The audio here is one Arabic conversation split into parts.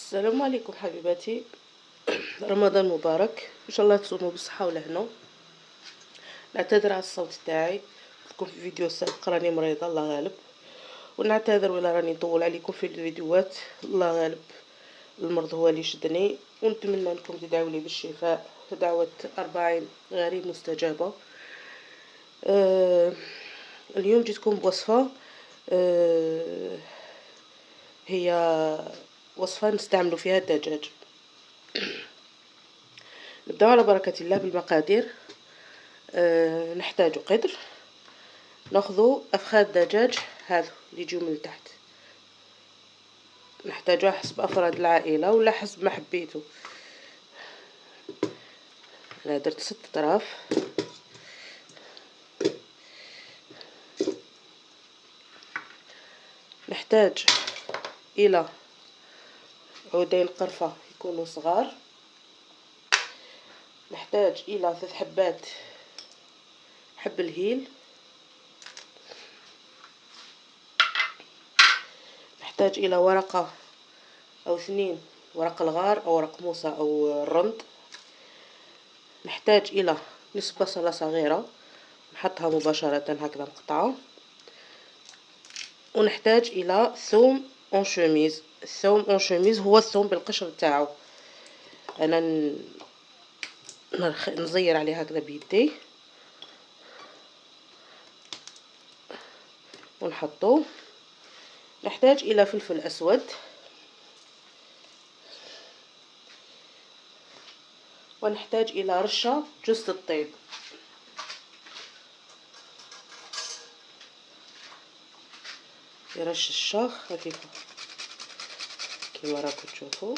السلام عليكم حبيباتي. رمضان مبارك، ان شاء الله تصوموا بالصحه والهنا. نعتذر على الصوت تاعي، كنت في فيديو سابق راني مريضه الله غالب، ونعتذر ولا راني نطول عليكم في الفيديوهات. الله غالب، المرض هو اللي شدني، ونتمنى انكم تدعوا لي بالشفاء. دعوه 40 غريب مستجابه. اليوم جيتكم بوصفه، هي وصفه نستعملوا فيها الدجاج. نبداو على بركة الله بالمقادير. نحتاج قدر، ناخذ افخاذ دجاج هذا اللي يجيو من تحت، نحتاجوها حسب افراد العائله ولا حسب ما حبيتو. انا درت 6 اطراف. نحتاج الى عودين قرفه يكونوا صغار. نحتاج الى 3 حبات حب الهيل. نحتاج الى ورقه او 2 ورق الغار او ورق موسى او الرند. نحتاج الى نصف بصله صغيره نحطها مباشره هكذا مقطعه. ونحتاج الى ثوم اون شوميز. الثوم اون شوميز هو الثوم بالقشر تاعو. انا نزير عليه هكذا بيدي ونحطوه. نحتاج الى فلفل اسود، ونحتاج الى رشه جوز الطيب. يرش الشاخ خفيفه كيما راكم تشوفوا.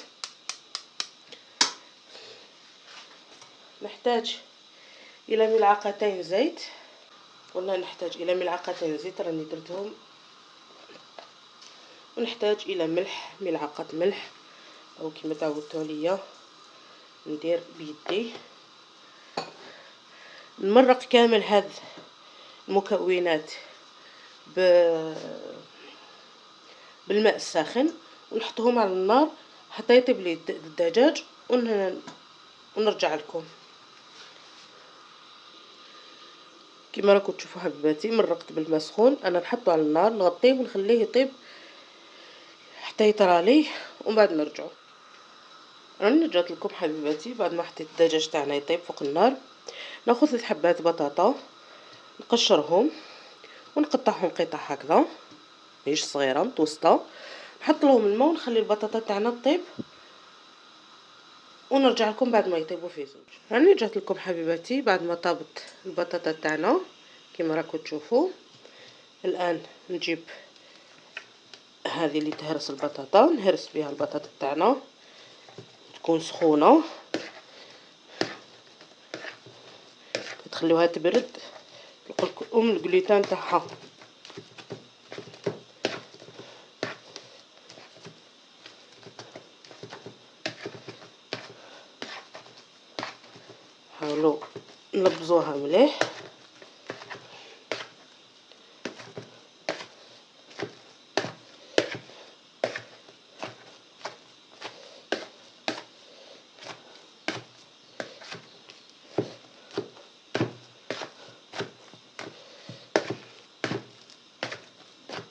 نحتاج الى ملعقتين زيت، قلنا نحتاج الى ملعقتين زيت راني درتهم. ونحتاج الى ملح، ملعقه ملح او كيما تعودتوا عليا ندير بيدي. نمرق كامل هذه المكونات بالماء الساخن ونحطهم على النار حتى يطيب لي الدجاج ونرجع لكم. كما راكم تشوفوا حبيباتي مرقت بالماء سخون. انا نحطه على النار نغطيه ونخليه يطيب حتى يطرى ليه ومن بعد نرجعوا. راني رجعت لكم حبيباتي بعد ما حطيت الدجاج تاعنا يطيب فوق النار. ناخذ 3 حبات بطاطا نقشرهم ونقطعهم قطع هكذا مش صغيره متوسطه. نحط لهم الماء ونخلي البطاطا تاعنا تطيب ونرجع لكم بعد ما يطيبوا في زوج. راني رجعت لكم حبيباتي بعد ما طابت البطاطا تاعنا كما راكم تشوفوا. الان نجيب هذه اللي تهرس البطاطا، نهرس بها البطاطا تاعنا تكون سخونه، تخلوها تبرد تلقوا الجلوتين تاعها. حاولوا نلبزوها مليح.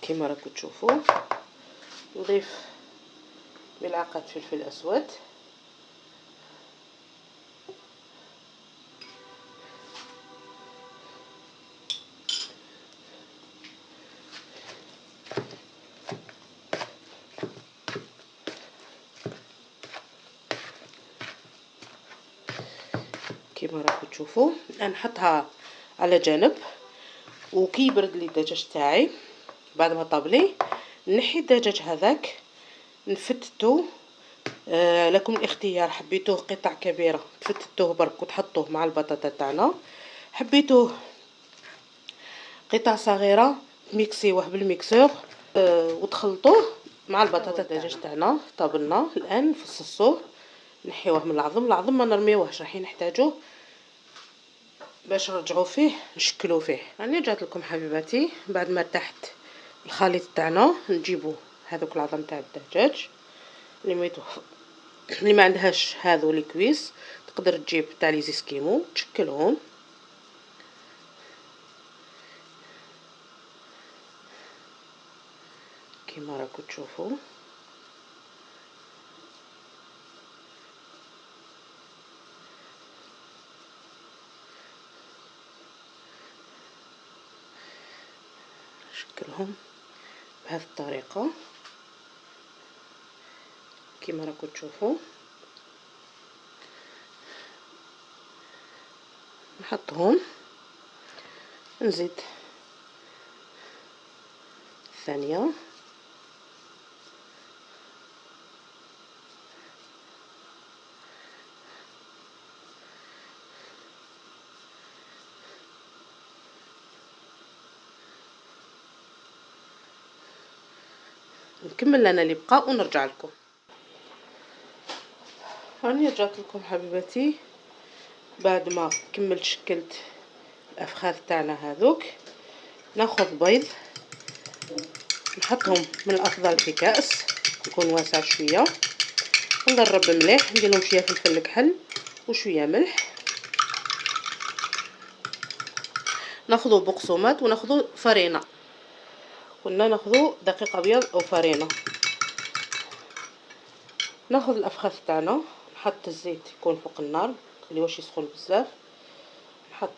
كما راكم تشوفوا نضيف ملعقه فلفل اسود، كما راكم تشوفوا. الان نحطها على جانب وكي يبرد لي الدجاج تاعي بعد ما طاب لي نحي الدجاج هذاك نفتتو. لكم الاختيار، حبيتوه قطع كبيره تفتتوه برك وتحطوه مع البطاطا تاعنا، حبيتوه قطع صغيره ميكسيوه بالميكسور وتخلطوه مع البطاطا الدجاج تاعنا. طابلنا الان نفصصوه نحيوه من العظم ما نرميوهش راح نحتاجوه باش نرجعوا فيه نشكلوا فيه. راني رجعت لكم حبيباتي بعد ما ارتحت الخليط تاعنا. نجيبوا هذوك العظم تاع الدجاج اللي ما عندهاش هذو لي كويس تقدر تجيب تاع لي زيسكيمو تشكلهم كيما راكم تشوفوا. نشكلهم بهذه الطريقه كيما راكم تشوفوا. نحطهم نزيد الثانيه نكمل انا اللي بقى ونرجع لكم. راني رجعت لكم حبيباتي بعد ما كملت شكلت الافخاذ تاعنا هذوك. ناخذ بيض نحطهم من الافضل في كاس يكون واسع شويه ونضرب مليح ندير لهم شويه فلفل الكحل وشويه ملح. ناخذوا بقسماط وناخذوا فرينه، قلنا ناخذوا دقيق ابيض او فرينه. ناخذ الافخاذ تاعنا نحط الزيت يكون فوق النار متخليوهش يسخن بزاف. نحط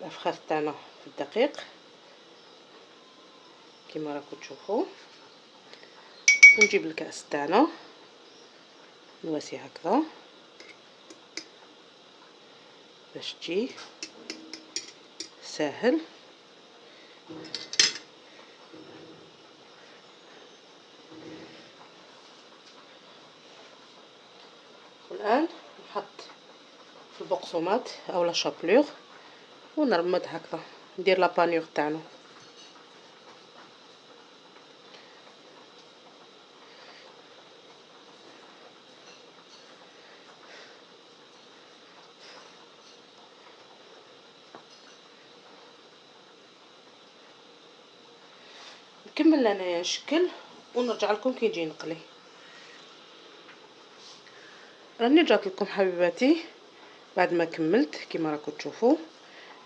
الافخاذ تاعنا في الدقيق كيما راكم تشوفوا ونجيب الكاس تاعنا نواسي هكذا باش تجي ساهل. والان نحط في البقسماط او لا شابلور ونرمد هكذا ندير لابانيور تاعنا. نكمل انايا نشكل ونرجع لكم كي يجي نقلي. راني رجعت لكم حبيباتي بعد ما كملت كيما راكم تشوفوا.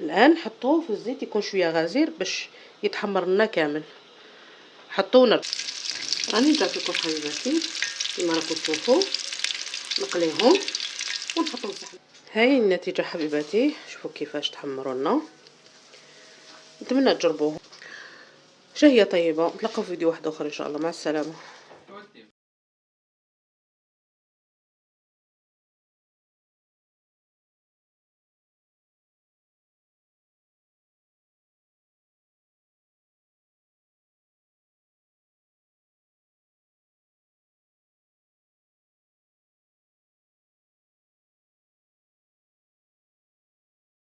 الان حطوه في الزيت يكون شويه غزير باش يتحمر لنا كامل. حطوه راني رجعت لكم حبيباتي كيما راكم تشوفوا نقليهم ونحطهم في صحن. هاي النتيجه حبيباتي، شوفوا كيفاش تحمروا لنا. نتمنى تجربوه. شهيه طيبه. نتلاقاو في فيديو واحد اخر ان شاء الله. مع السلامه.